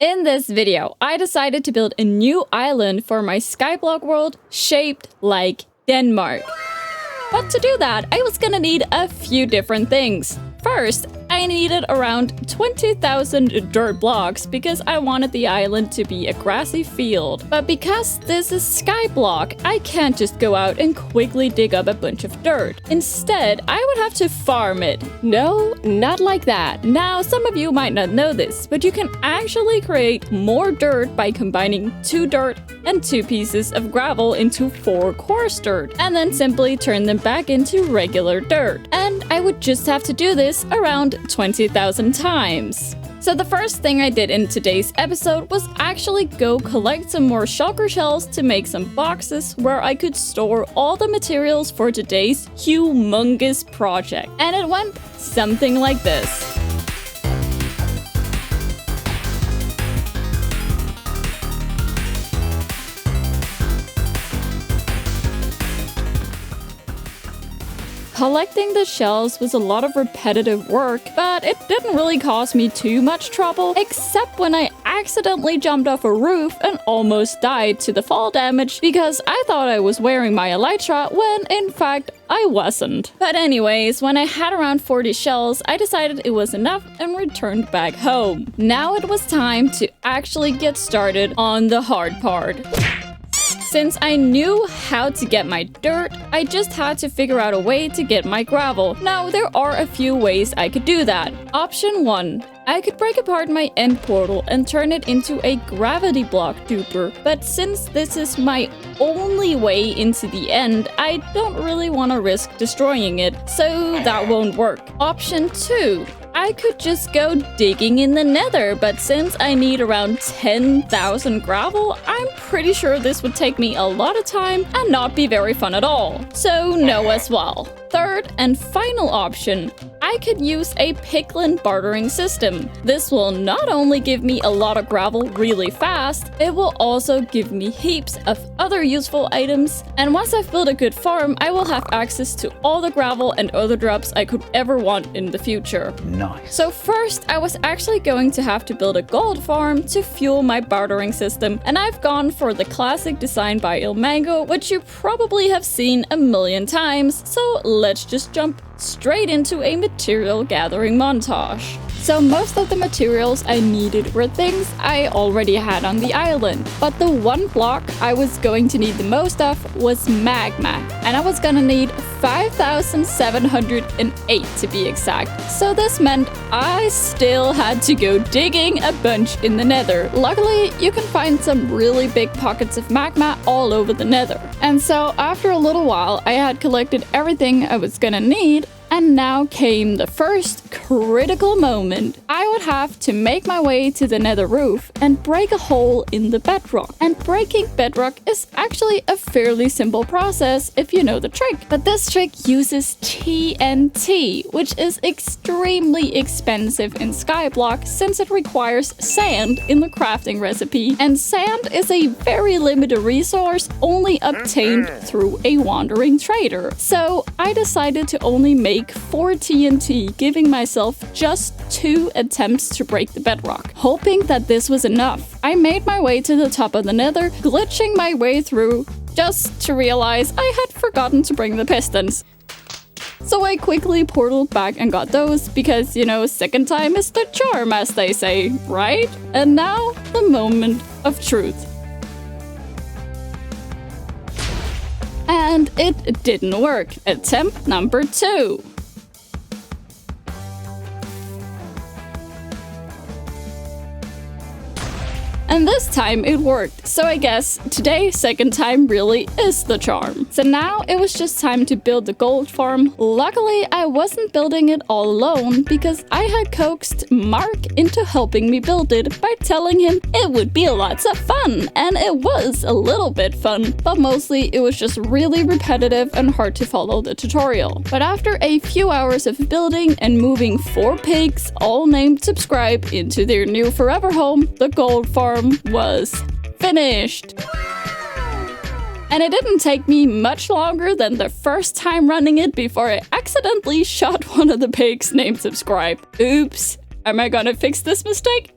In this video, I decided to build a new island for my Skyblock world shaped like Denmark. But to do that, I was gonna need a few different things. First, I needed around 20,000 dirt blocks because I wanted the island to be a grassy field. But because this is Skyblock, I can't just go out and quickly dig up a bunch of dirt. Instead, I would have to farm it. No, not like that. Now, some of you might not know this, but you can actually create more dirt by combining 2 dirt and 2 pieces of gravel into 4 coarse dirt, and then simply turn them back into regular dirt. And I would just have to do this around 20,000 times. So the first thing I did in today's episode was actually go collect some more shulker shells to make some boxes where I could store all the materials for today's humongous project. And it went something like this. Collecting the shells was a lot of repetitive work, but it didn't really cause me too much trouble, except when I accidentally jumped off a roof and almost died to the fall damage because I thought I was wearing my elytra when in fact I wasn't. But anyways, when I had around 40 shells, I decided it was enough and returned back home. Now it was time to actually get started on the hard part. Since I knew how to get my dirt, I just had to figure out a way to get my gravel. Now, there are a few ways I could do that. Option 1. I could break apart my end portal and turn it into a gravity block duper, but since this is my only way into the end, I don't really want to risk destroying it, so that won't work. Option 2. I could just go digging in the nether, but since I need around 10,000 gravel, I'm pretty sure this would take me a lot of time and not be very fun at all. So no as well. Third and final option, I could use a Piglin bartering system. This will not only give me a lot of gravel really fast, it will also give me heaps of other useful items. And once I've built a good farm, I will have access to all the gravel and other drops I could ever want in the future. Nice. So first, I was actually going to have to build a gold farm to fuel my bartering system. And I've gone for the classic design by Ilmango, which you probably have seen a million times. So let's just jump straight into a material gathering montage. So most of the materials I needed were things I already had on the island, but the one block I was going to need the most of was magma, and I was gonna need 5,708 to be exact. So this meant I still had to go digging a bunch in the nether. Luckily, you can find some really big pockets of magma all over the nether. And so after a little while, I had collected everything I was gonna need. And now came the first critical moment. I would have to make my way to the nether roof and break a hole in the bedrock. And breaking bedrock is actually a fairly simple process if you know the trick. But this trick uses TNT, which is extremely expensive in Skyblock since it requires sand in the crafting recipe. And sand is a very limited resource only obtained through a wandering trader. So I decided to only make 4 TNT, giving myself just 2 attempts to break the bedrock. Hoping that this was enough, I made my way to the top of the nether, glitching my way through, just to realize I had forgotten to bring the pistons. So I quickly portaled back and got those, because, you know, second time is the charm, as they say, right? And now, the moment of truth. And it didn't work. Attempt number 2. And this time it worked, so I guess today, second time really is the charm. So now it was just time to build the gold farm. Luckily, I wasn't building it all alone because I had coaxed Mark into helping me build it by telling him it would be lots of fun. And it was a little bit fun, but mostly it was just really repetitive and hard to follow the tutorial. But after a few hours of building and moving 4 pigs, all named Subscribe, into their new forever home, the gold farm was finished. And it didn't take me much longer than the first time running it before I accidentally shot one of the pigs named Subscribe. Oops. Am I gonna fix this mistake?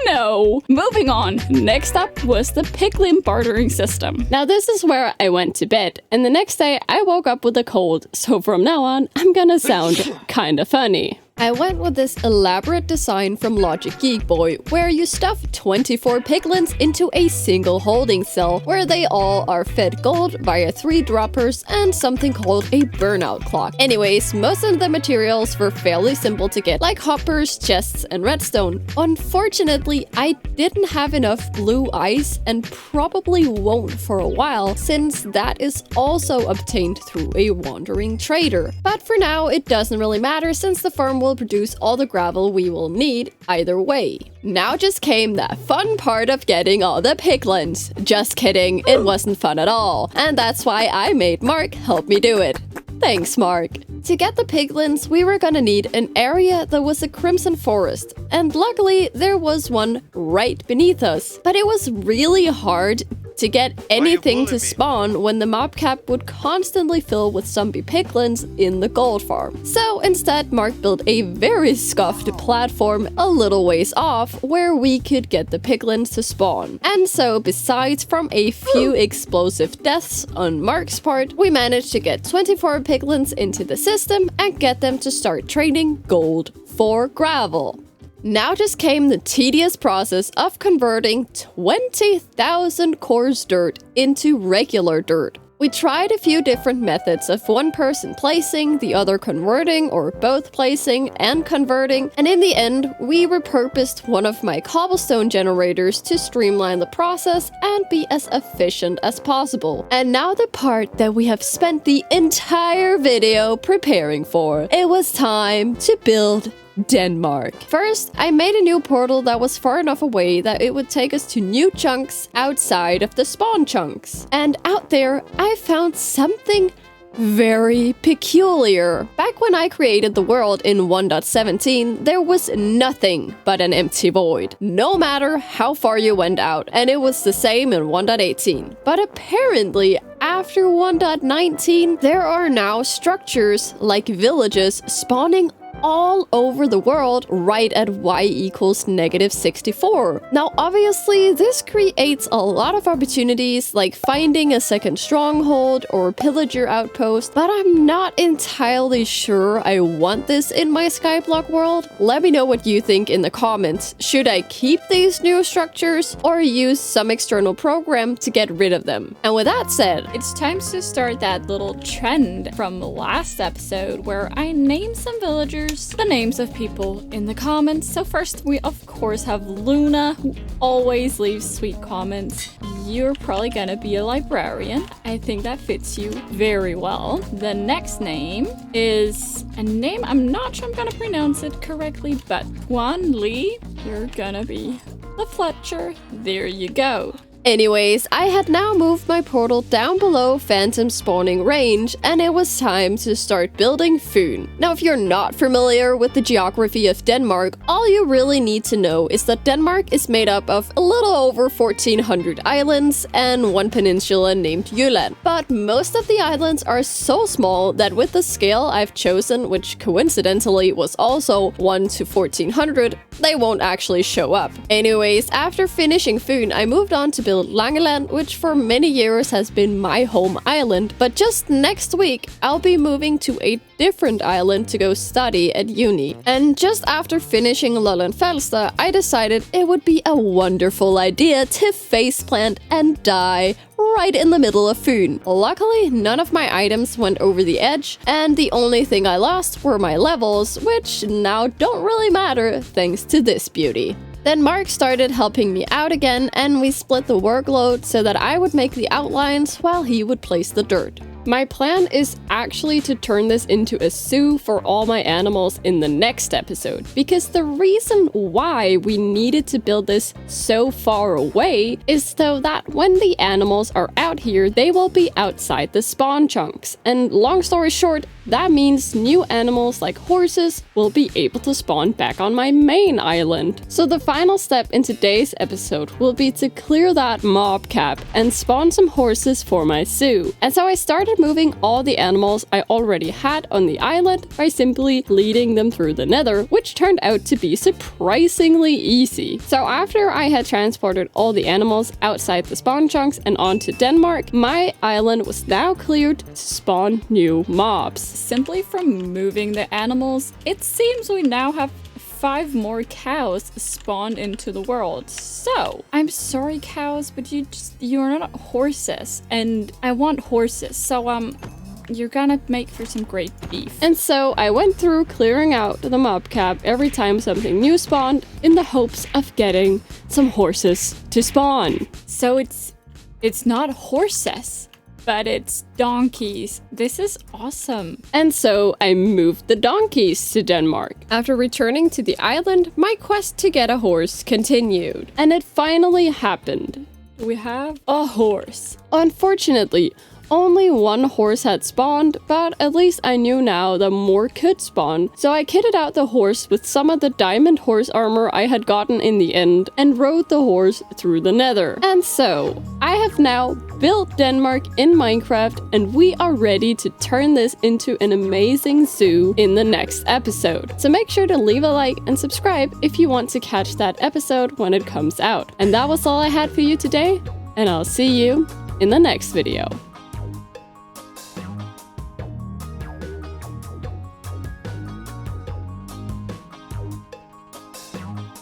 No. Moving on. Next up was the Piglin bartering system. Now this is where I went to bed, and the next day I woke up with a cold, so from now on I'm gonna sound kinda funny. I went with this elaborate design from Logic Geek Boy, where you stuff 24 piglins into a single holding cell, where they all are fed gold via 3 droppers and something called a burnout clock. Anyways, most of the materials were fairly simple to get, like hoppers, chests, and redstone. Unfortunately, I didn't have enough blue ice and probably won't for a while, since that is also obtained through a wandering trader. But for now, it doesn't really matter, since the farm will produce all the gravel we will need either way. Now just came that fun part of getting all the piglins. Just kidding, it wasn't fun at all. And that's why I made Mark help me do it. Thanks, Mark. To get the piglins, we were gonna need an area that was a crimson forest. And luckily, there was one right beneath us. But it was really hard to get anything to spawn when the mob cap would constantly fill with zombie piglins in the gold farm. So instead, Mark built a very scuffed platform a little ways off where we could get the piglins to spawn. And so besides from a few explosive deaths on Mark's part, we managed to get 24 piglins into the system and get them to start trading gold for gravel. Now just came the tedious process of converting 20,000 coarse dirt into regular dirt. We tried a few different methods of one person placing, the other converting, or both placing and converting, and in the end, we repurposed one of my cobblestone generators to streamline the process and be as efficient as possible. And now the part that we have spent the entire video preparing for. It was time to build Denmark. First, I made a new portal that was far enough away that it would take us to new chunks outside of the spawn chunks. And out there, I found something very peculiar. Back when I created the world in 1.17, there was nothing but an empty void, no matter how far you went out, and it was the same in 1.18. But apparently, after 1.19, there are now structures like villages spawning all over the world right at y equals -64. Now obviously this creates a lot of opportunities like finding a second stronghold or pillager outpost, but I'm not entirely sure I want this in my Skyblock world. Let me know what you think in the comments. Should I keep these new structures or use some external program to get rid of them? And with that said, it's time to start that little trend from the last episode where I named some villagers the names of people in the comments. So first we of course have Luna, who always leaves sweet comments. You're probably gonna be a librarian. I think that fits you very well. The next name is a name, I'm not sure I'm gonna pronounce it correctly, but Juan Lee, you're gonna be the Fletcher. There you go. Anyways, I had now moved my portal down below Phantom spawning range, and it was time to start building Foon. Now, if you're not familiar with the geography of Denmark, all you really need to know is that Denmark is made up of a little over 1,400 islands and one peninsula named Jylland. But most of the islands are so small that with the scale I've chosen, which coincidentally was also 1 to 1,400, they won't actually show up. Anyways, after finishing Foon, I moved on to build Langeland, which for many years has been my home island, but just next week I'll be moving to a different island to go study at uni. And just after finishing Lolland Falster, I decided it would be a wonderful idea to faceplant and die right in the middle of Foon. Luckily, none of my items went over the edge, and the only thing I lost were my levels, which now don't really matter thanks to this beauty. Then Mark started helping me out again, and we split the workload so that I would make the outlines while he would place the dirt. My plan is actually to turn this into a zoo for all my animals in the next episode, because the reason why we needed to build this so far away is so that when the animals are out here, they will be outside the spawn chunks. And long story short, that means new animals like horses will be able to spawn back on my main island. So the final step in today's episode will be to clear that mob cap and spawn some horses for my zoo. And so I started moving all the animals I already had on the island by simply leading them through the nether, which turned out to be surprisingly easy. So after I had transported all the animals outside the spawn chunks and onto Denmark, my island was now cleared to spawn new mobs. Simply from moving the animals, it seems we now have 5 more cows spawned into the world. So, I'm sorry cows, but you're not horses, and I want horses. So, you're gonna make for some great beef. And so I went through clearing out the mob cap every time something new spawned in the hopes of getting some horses to spawn. So it's not horses, but it's donkeys. This is awesome. And so I moved the donkeys to Denmark. After returning to the island, my quest to get a horse continued. And it finally happened. We have a horse. Unfortunately, only one horse had spawned, but at least I knew now that more could spawn. So I kitted out the horse with some of the diamond horse armor I had gotten in the end and rode the horse through the nether. And so, I have now built Denmark in Minecraft, and we are ready to turn this into an amazing zoo in the next episode. So make sure to leave a like and subscribe if you want to catch that episode when it comes out. And that was all I had for you today, and I'll see you in the next video.